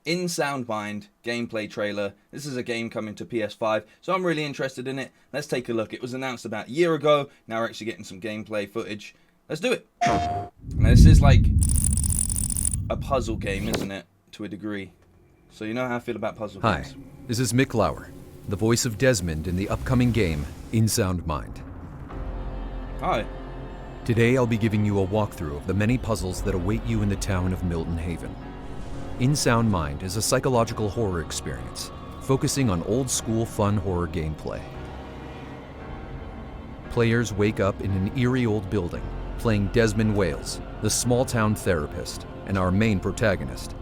In Sound Mind gameplay trailer. This is a game coming to PS5, so I'm really interested in it. Let's take a look. It was announced about a year ago. Now we're actually getting some gameplay footage. Let's do it. Now, this is like a puzzle game, isn't it? To a degree. So you know how I feel about puzzle games. Hi, this is Mick Lauer, the voice of Desmond in the upcoming game, In Sound Mind. Hi. Today I'll be giving you a walkthrough of the many puzzles that await you in the town of Milton Haven. In Sound Mind is a psychological horror experience, focusing on old-school fun horror gameplay. Players wake up in an eerie old building, playing Desmond Wales, the small-town therapist, and our main protagonist.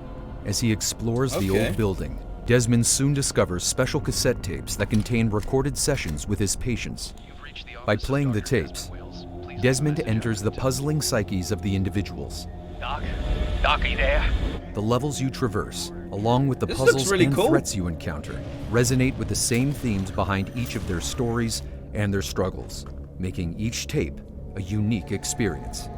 As he explores the old building, Desmond soon discovers special cassette tapes that contain recorded sessions with his patients. By playing the tapes, Desmond enters the puzzling psyches of the individuals. Doc, are you there? The levels you traverse, along with the This puzzles looks really and cool. threats you encounter, resonate with the same themes behind each of their stories and their struggles, making each tape a unique experience.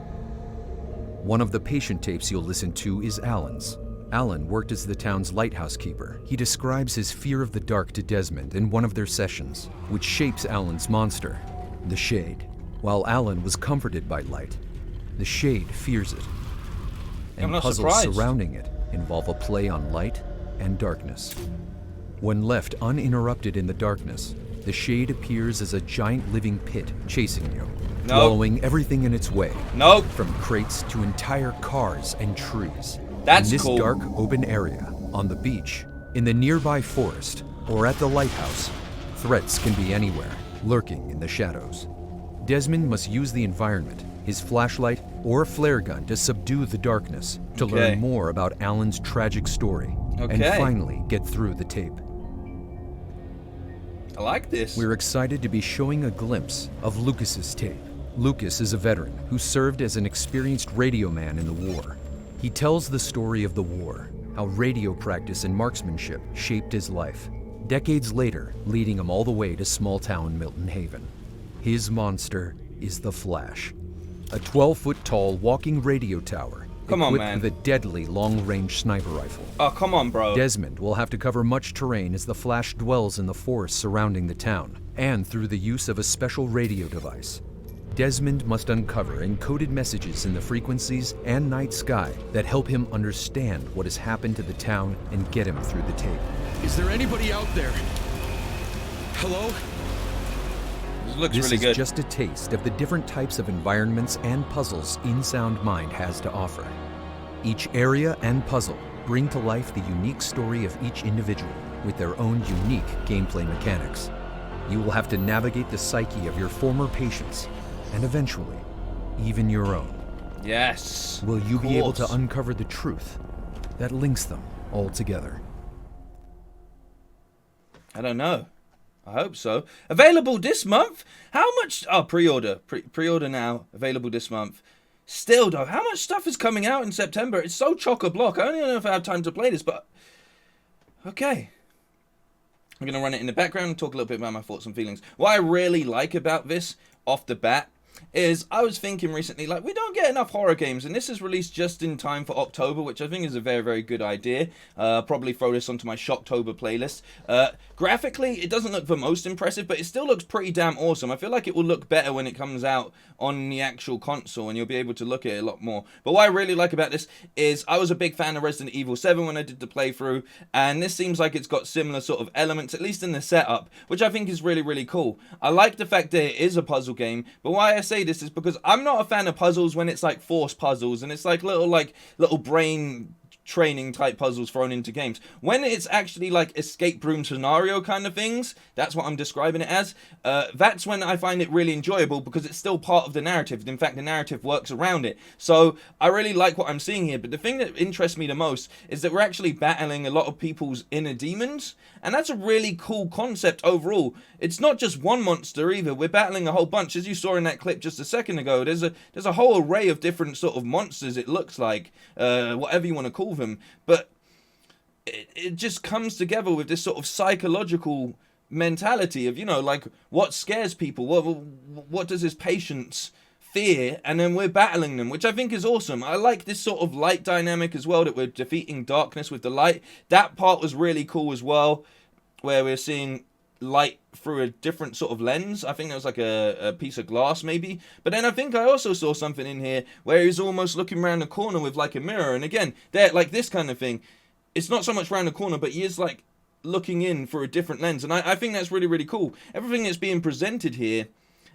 One of the patient tapes you'll listen to is Alan's. Alan worked as the town's lighthouse keeper. He describes his fear of the dark to Desmond in one of their sessions, which shapes Alan's monster, the Shade. While Alan was comforted by light, the Shade fears it. And I'm not puzzles surprised. surrounding it involve a play on light and darkness. When left uninterrupted in the darkness, the Shade appears as a giant living pit chasing you, swallowing everything in its way, Nope. from crates to entire cars and trees. That's in this cool. dark, open area, on the beach, in the nearby forest, or at the lighthouse, threats can be anywhere, lurking in the shadows. Desmond must use the environment, his flashlight or flare gun, to subdue the darkness, to learn more about Alan's tragic story, and finally get through the tape. I like this. We're excited to be showing a glimpse of Lucas's tape. Lucas is a veteran who served as an experienced radio man in the war. He tells the story of the war, how radio practice and marksmanship shaped his life, decades later leading him all the way to small-town Milton Haven. His monster is the Flash, a 12-foot-tall walking radio tower equipped with a deadly long-range sniper rifle. Oh, come on, bro. Desmond will have to cover much terrain as the Flash dwells in the forest surrounding the town, and through the use of a special radio device. Desmond must uncover encoded messages in the frequencies and night sky that help him understand what has happened to the town and get him through the tape. Is there anybody out there? Hello? This looks This really is good. just a taste of the different types of environments and puzzles In Sound Mind has to offer. Each area and puzzle bring to life the unique story of each individual with their own unique gameplay mechanics. You will have to navigate the psyche of your former patients, and eventually, even your own. Yes. Will you be able to course. uncover the truth that links them all together? I don't know. I hope so. Available this month? How much? Oh, pre-order. Pre-order now. Available this month. Still, though, how much stuff is coming out in September? It's so chock-a-block. I don't even know if I have time to play this, but... Okay. I'm going to run it in the background and talk a little bit about my thoughts and feelings. What I really like about this, off the bat, is I was thinking recently, like, we don't get enough horror games, and this is released just in time for October, which I think is a very, very good idea. Probably throw this onto my Shocktober playlist. Graphically, it doesn't look the most impressive, but it still looks pretty damn awesome. I feel like it will look better when it comes out on the actual console, and you'll be able to look at it a lot more. But what I really like about this is I was a big fan of Resident Evil 7 when I did the playthrough, and this seems like it's got similar sort of elements, at least in the setup, which I think is really, really cool. I like the fact that it is a puzzle game, but why I say this is because I'm not a fan of puzzles when it's like forced puzzles, and it's like little brain training type puzzles thrown into games. When it's actually like escape room scenario kind of things, that's what I'm describing it as, that's when I find it really enjoyable because it's still part of the narrative. In fact, the narrative works around it. So I really like what I'm seeing here, but the thing that interests me the most is that we're actually battling a lot of people's inner demons, and that's a really cool concept overall. It's not just one monster either, we're battling a whole bunch. As you saw in that clip just a second ago, there's a whole array of different sort of monsters, it looks like, whatever you want to call them, but it just comes together with this sort of psychological mentality of, you know, like, what scares people, what does his patients fear, and then we're battling them, which I think is awesome. I like this sort of light dynamic as well, that we're defeating darkness with the light. That part was really cool as well, where we're seeing light through a different sort of lens. I think that was like a piece of glass maybe. But then I think I also saw something in here where he's almost looking around the corner with like a mirror. And again, there, like this kind of thing. It's not so much around the corner, but he is like looking in for a different lens. And I think that's really, really cool. Everything that's being presented here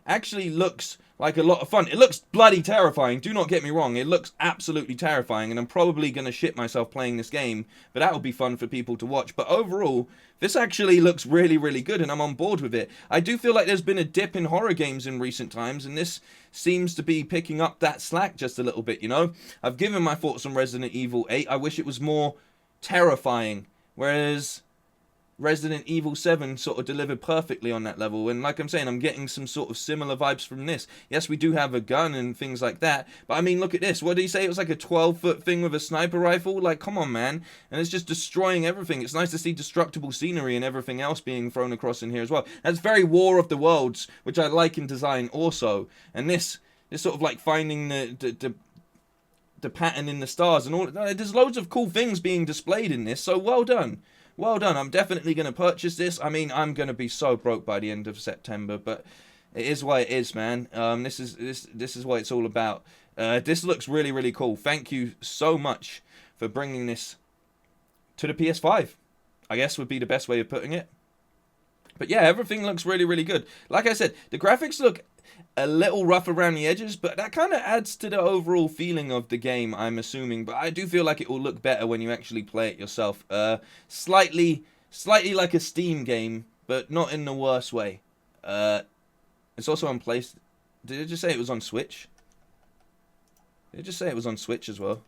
actually looks like a lot of fun. It looks bloody terrifying, do not get me wrong. It looks absolutely terrifying, and I'm probably going to shit myself playing this game, but that'll be fun for people to watch. But overall, this actually looks really, really good, and I'm on board with it. I do feel like there's been a dip in horror games in recent times, and this seems to be picking up that slack just a little bit, you know? I've given my thoughts on Resident Evil 8. I wish it was more terrifying, whereas Resident Evil 7 sort of delivered perfectly on that level. And like I'm saying, I'm getting some sort of similar vibes from this. Yes, we do have a gun and things like that, but I mean, look at this. What did he say? It was like a 12-foot thing with a sniper rifle? Like, come on, man. And it's just destroying everything. It's nice to see destructible scenery and everything else being thrown across in here as well. That's very War of the Worlds, which I like in design also. And this sort of like finding the pattern in the stars and all. There's loads of cool things being displayed in this, so well done. Well done. I'm definitely going to purchase this. I mean, I'm going to be so broke by the end of September, but it is what it is, man. This is what it's all about. This looks really, really cool. Thank you so much for bringing this to the PS5, I guess would be the best way of putting it. But yeah, everything looks really, really good. Like I said, the graphics look a little rough around the edges, but that kind of adds to the overall feeling of the game, I'm assuming. But I do feel like it will look better when you actually play it yourself. Slightly like a Steam game, but not in the worst way. It's also on PlayStation. Did it just say it was on Switch? Did it just say it was on Switch as well?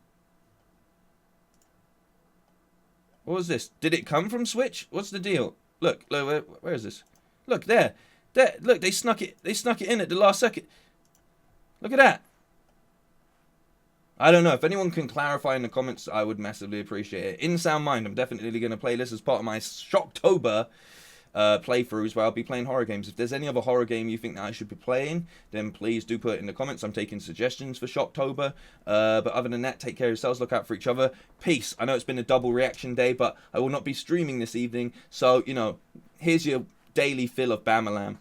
What was this? Did it come from Switch? What's the deal? Look, where is this? Look, there. There, look, they snuck it in at the last second. Look at that. I don't know. If anyone can clarify in the comments, I would massively appreciate it. In sound mind, I'm definitely going to play this as part of my Shocktober playthroughs where I'll be playing horror games. If there's any other horror game you think that I should be playing, then please do put it in the comments. I'm taking suggestions for Shocktober. But other than that, take care of yourselves. Look out for each other. Peace. I know it's been a double reaction day, but I will not be streaming this evening. So, you know, here's your daily fill of Bamalam.